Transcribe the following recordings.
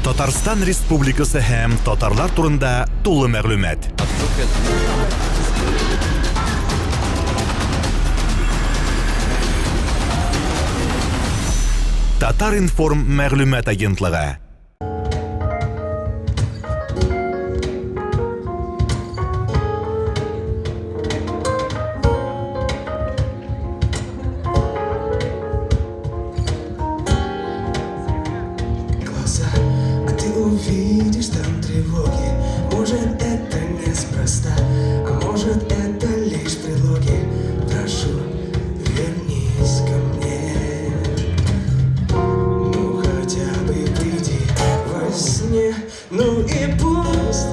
Татарстан Республикасы һәм татарлар турында тулы мәгълүмат. Татар-информ мәгълүмат агентлыгы. Увидишь там тревоги, может это неспроста, а может это лишь предлоги. Прошу, вернись ко мне. Ну хотя бы приди во сне. Ну и пусть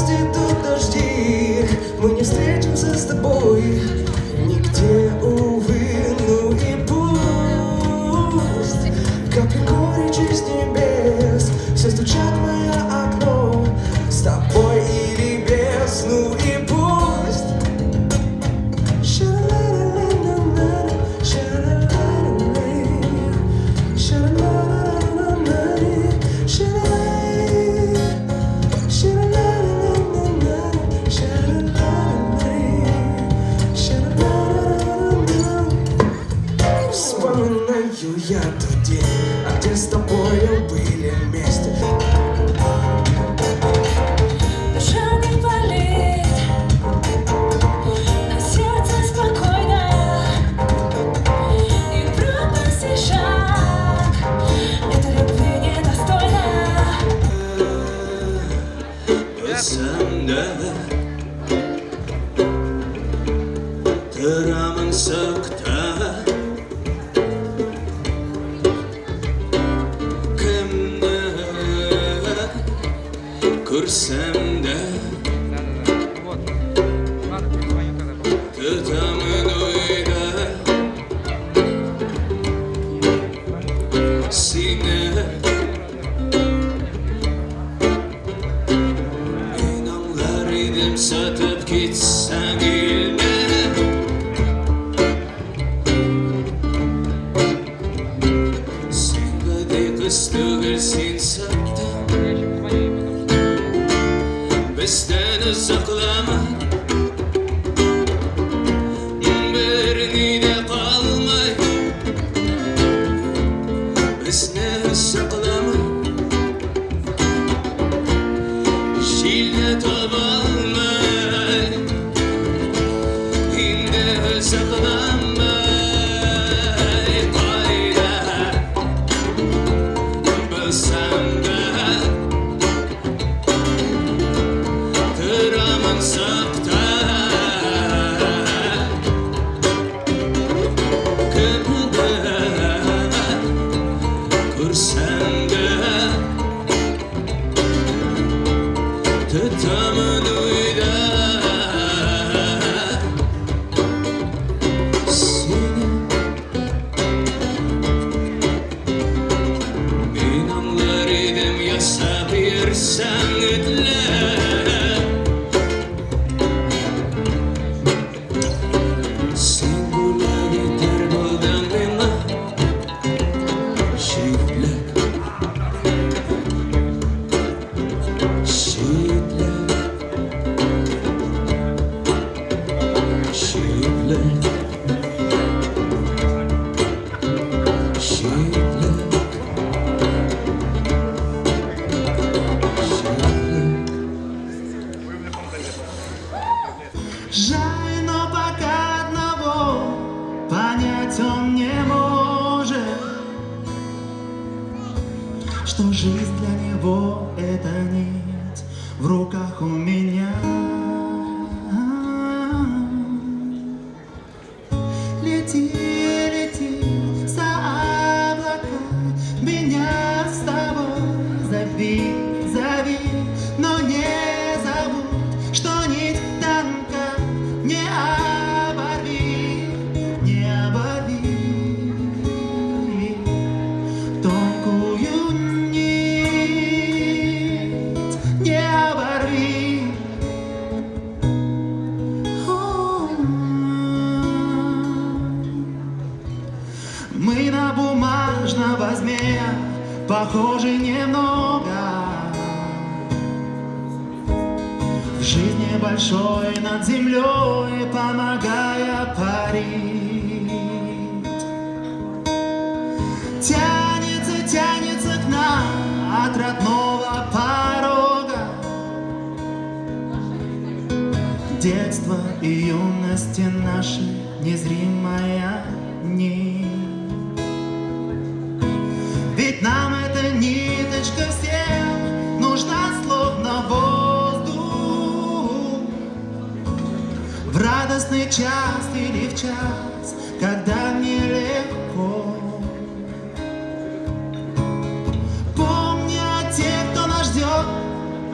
идут дожди, мы не встретимся с тобой нигде, увы. Ну и пусть капли горечи из небес все стучат в мое окно, с тобой или без. Ну и пусть вспоминаю я тот день, а где с тобою были вместе. Душа не болит, на сердце спокойно, и пропасти шаг, это любви недостойно. Özümde Tıramın sıktı Күрсәм дә тотамын уйда сине. Мин аңлар идем сатып китсәң илне. Син гади кыз түгел, син саттың. Bizden uzaklama, birine kalmay. Bizden uzaklama, şile tabalmay. Inde uzaklama, kayda bilsem de. Tıramın sıktı Kımda Kırsan da Tutamın uyda Seni Min anlar idim yasa bir sen ödle. Жаль, но пока одного понять он не может, что жизнь для него это нет в руках у меня. Лети, лети за облака, меня с тобой зови, зови, но не забудь, что нить танка не оборви, не оборви. Тонкую нить не оборви. похожи немного. В жизни большой над землей, помогая парить. Тянется к нам от родного порога. Детство и юность наши, незримая нить. Ведь нам эта ниточка всем нужна, словно воздух. В радостный час или в час, когда нелегко. Помни о тех, кто нас ждет,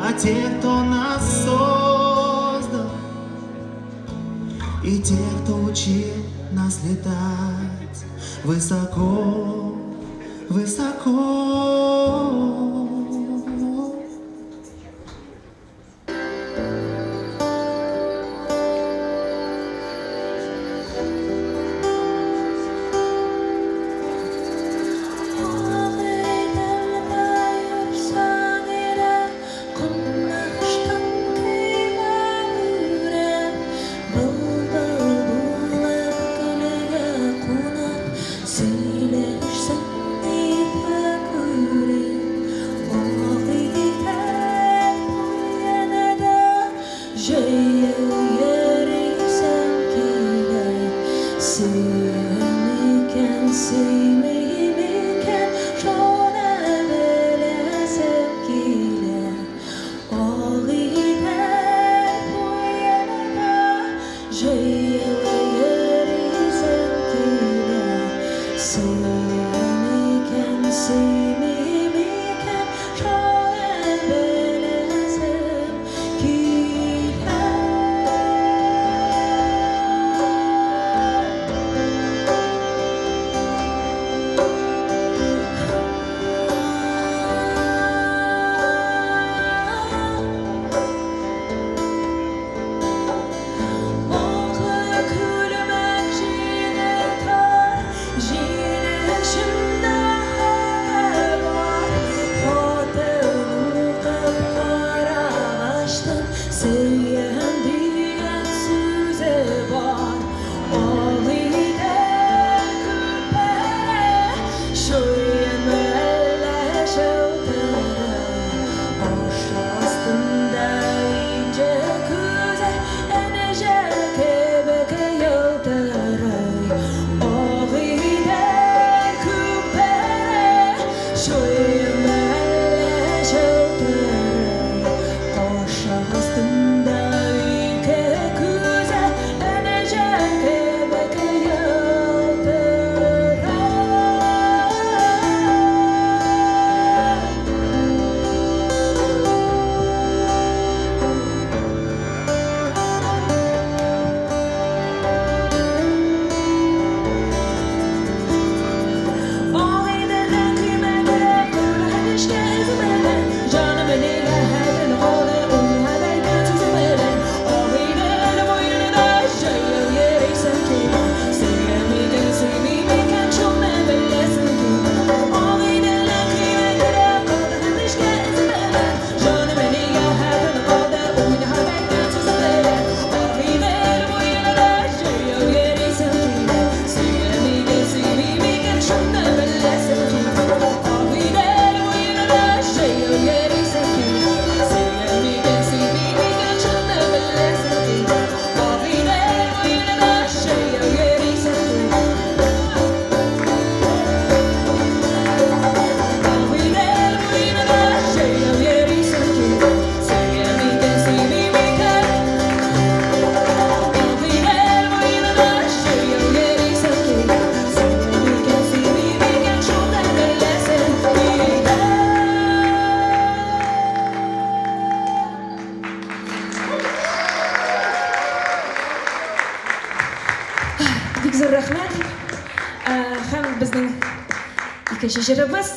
о тех, кто нас создал, и тех, кто учил нас летать высоко, высоко. Екінші жеріміз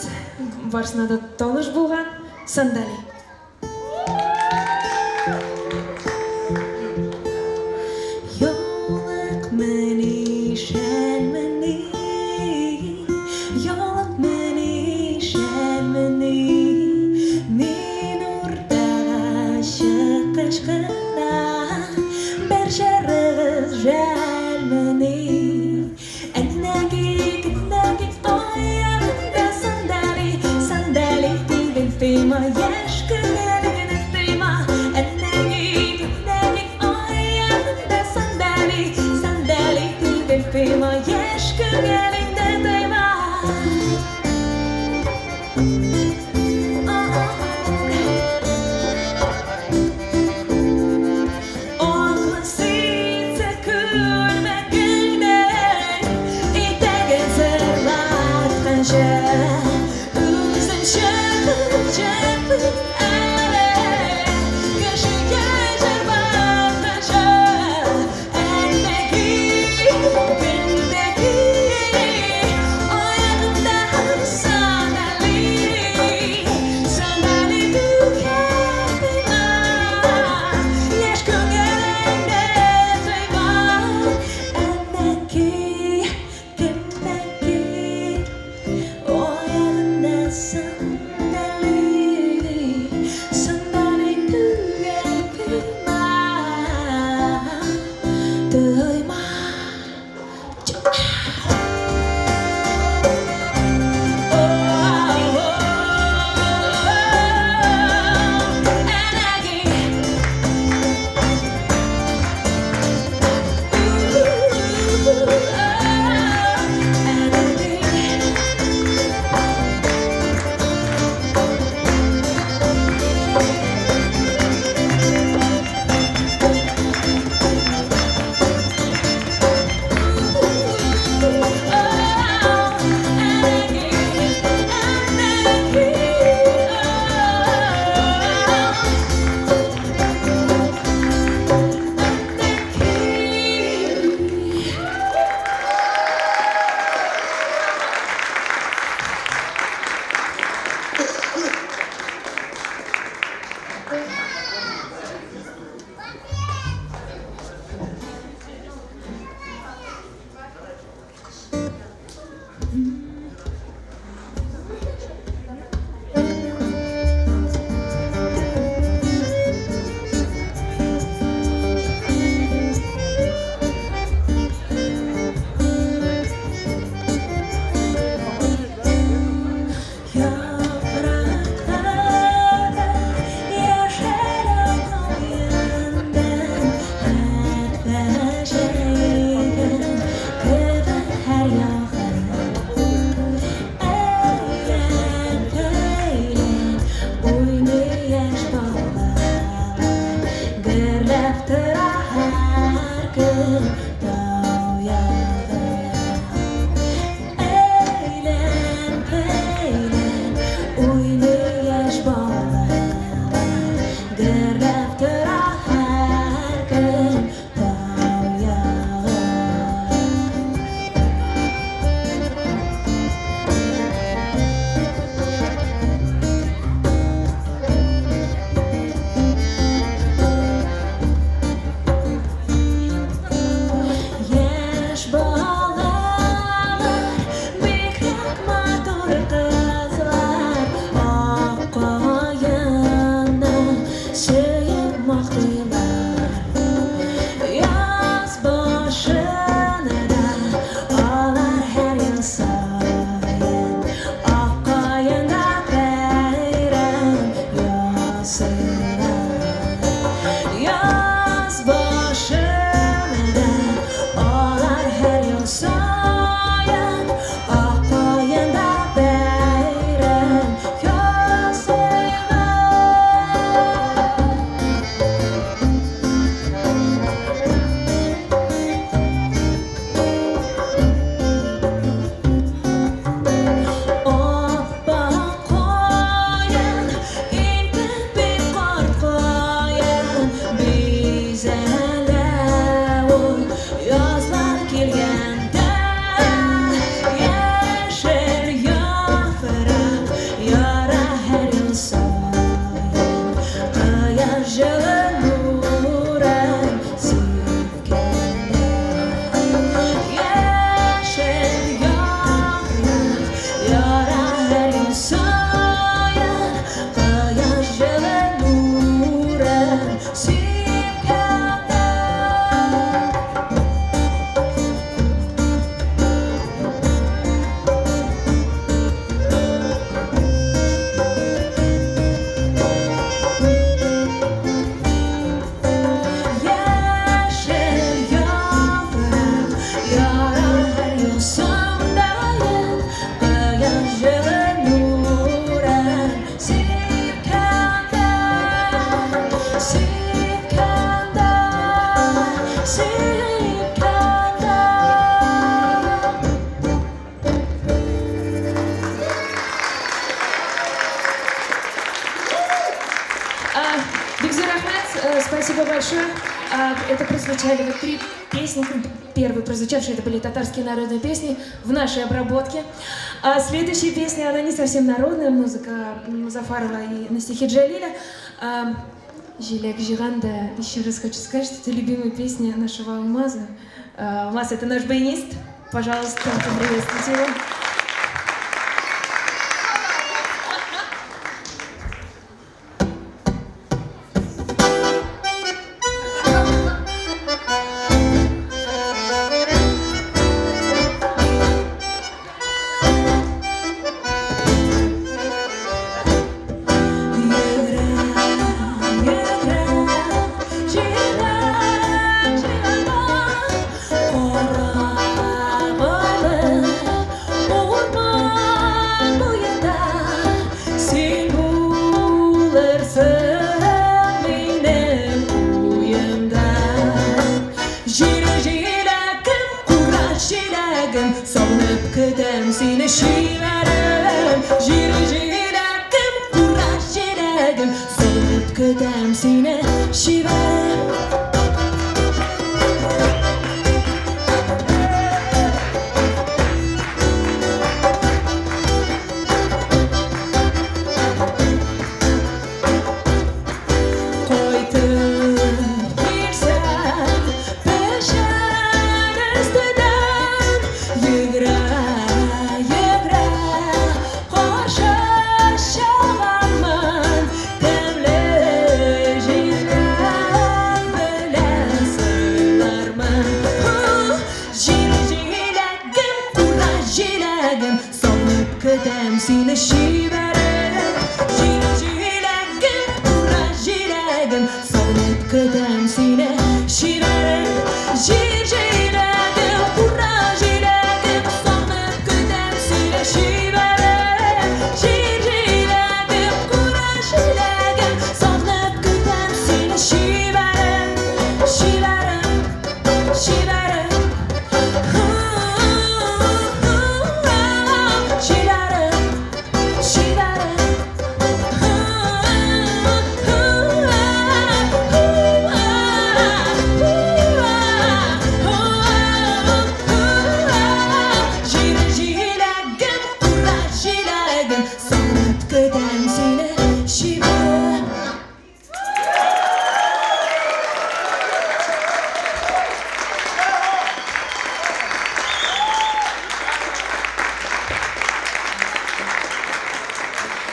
барысына да таныш болған Сандали. Yolak meni şen Sandali Спасибо большое. Это прозвучали вот 3 песни. Первые прозвучавшие, это были татарские народные песни в нашей обработке. А следующая песня, она не совсем народная, музыка Музафарова и на стихи Джалиля. «Жилек Жиганда». Еще раз хочу сказать, что это любимая песня нашего Алмаза. Алмаз — это наш баянист. Пожалуйста, поприветствуйте его. Salınıp kıdem seni şiverim. Jiri jirakım kuraş jiregim. Salınıp kıdem seni şiverim. Kıdem seni şiverim. Jilegim kura jilegim. Salınıp kıdem seni şiverim. Jilegim kura jilegim. Salınıp kıdem seni şiverim. Jilegim kura jilegim. Salınıp kıdem seni şiverim. Şiverim, şiverim.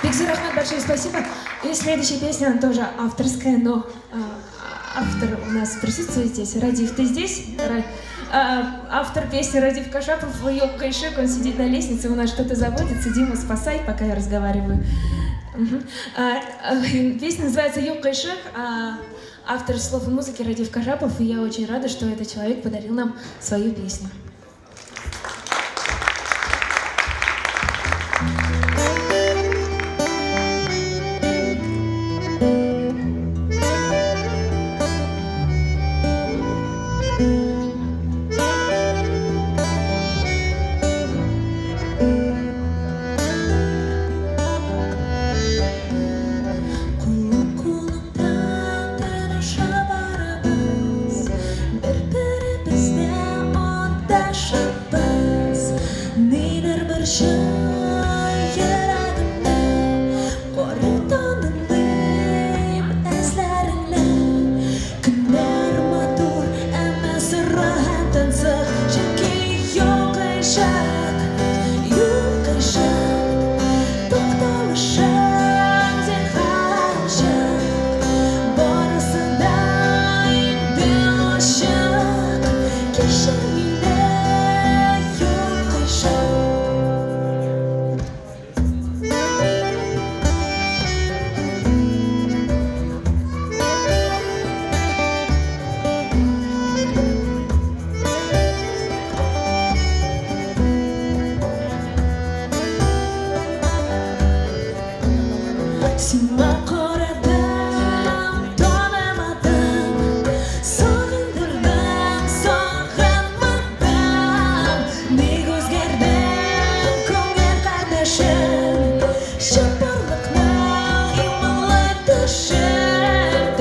Бекзир Ахмед, большое спасибо. И следующая песня, она тоже авторская, но автор у нас присутствует здесь. Радив, ты здесь? Автор песни Радив Кашапов, Юк Кайшек, он сидит на лестнице, у нас что-то заводится. Дима, спасай, пока я разговариваю. Песня называется Юк Кайшек, автор слов и музыки Радив Кашапов, и я очень рада, что этот человек подарил нам свою песню.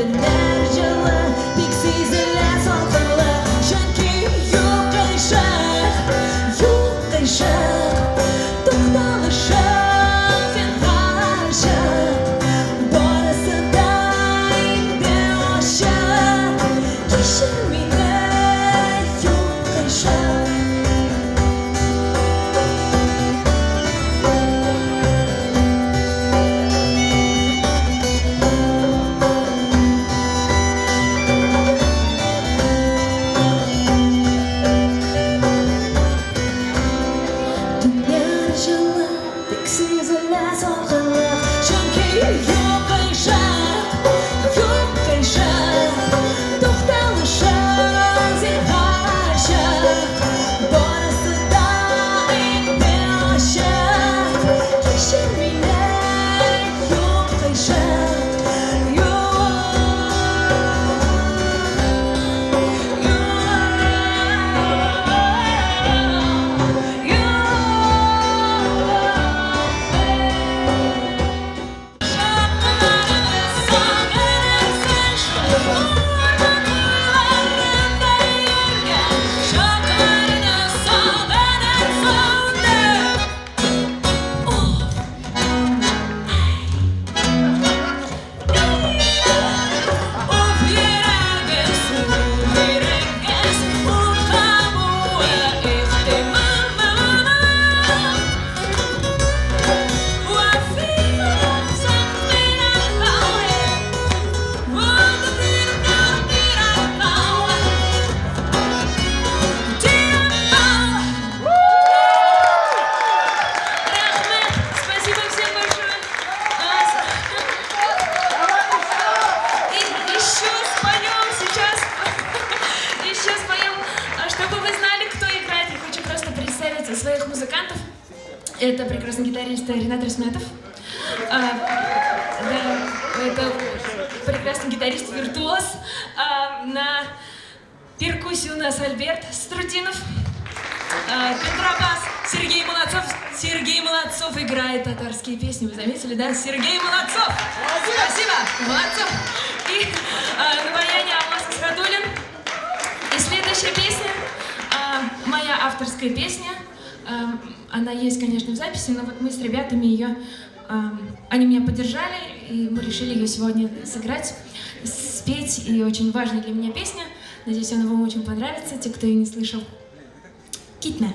Energy Это прекрасный гитарист Ренат Ресметов. Да, это прекрасный гитарист-виртуоз. На перкуссии у нас Альберт Струтинов. Контрабас Сергей Молодцов. Сергей Молодцов играет татарские песни. Вы заметили, да? Сергей Молодцов. Спасибо. Молодцов. И на баяне Алмаз Асхадуллин. И следующая песня, моя авторская песня. Она есть, конечно, в записи, но вот мы с ребятами ее, они меня поддержали, и мы решили ее сегодня сыграть, спеть. И очень важная для меня песня. Надеюсь, она вам очень понравится, те, кто ее не слышал. Китна.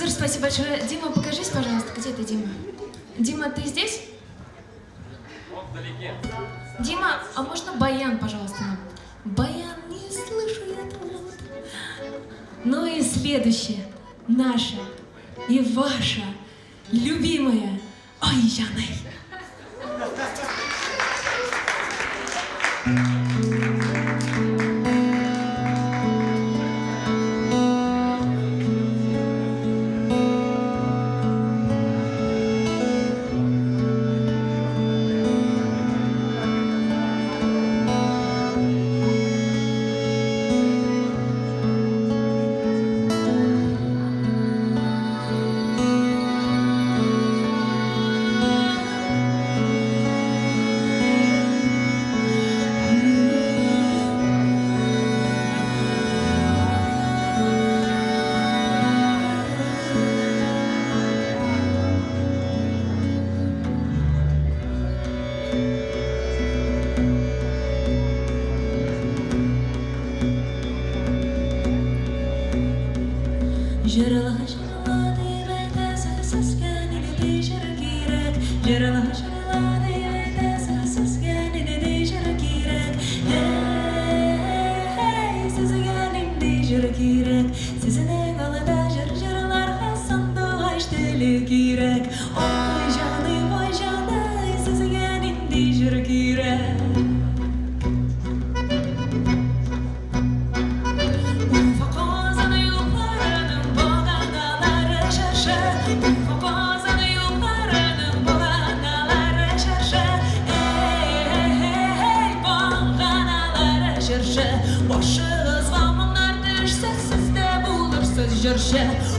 Спасибо большое. Дима, покажись, пожалуйста, где ты, Дима? Дима, ты здесь? Он вдалеке. Дима, а можно баян, пожалуйста, нам? Баян, не слышу я тут. Ну и следующее. Наша и ваша любимая Ой-Янай.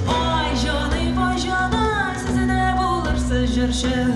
Ой, жаны, sizde bulursa jırşı.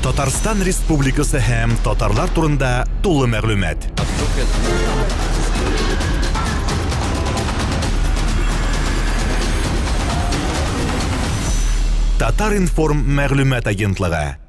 Татарстан Республикасы һәм татарлар турында тулы мәгълүмат. Татар информ мәгълүмат агентлыгы.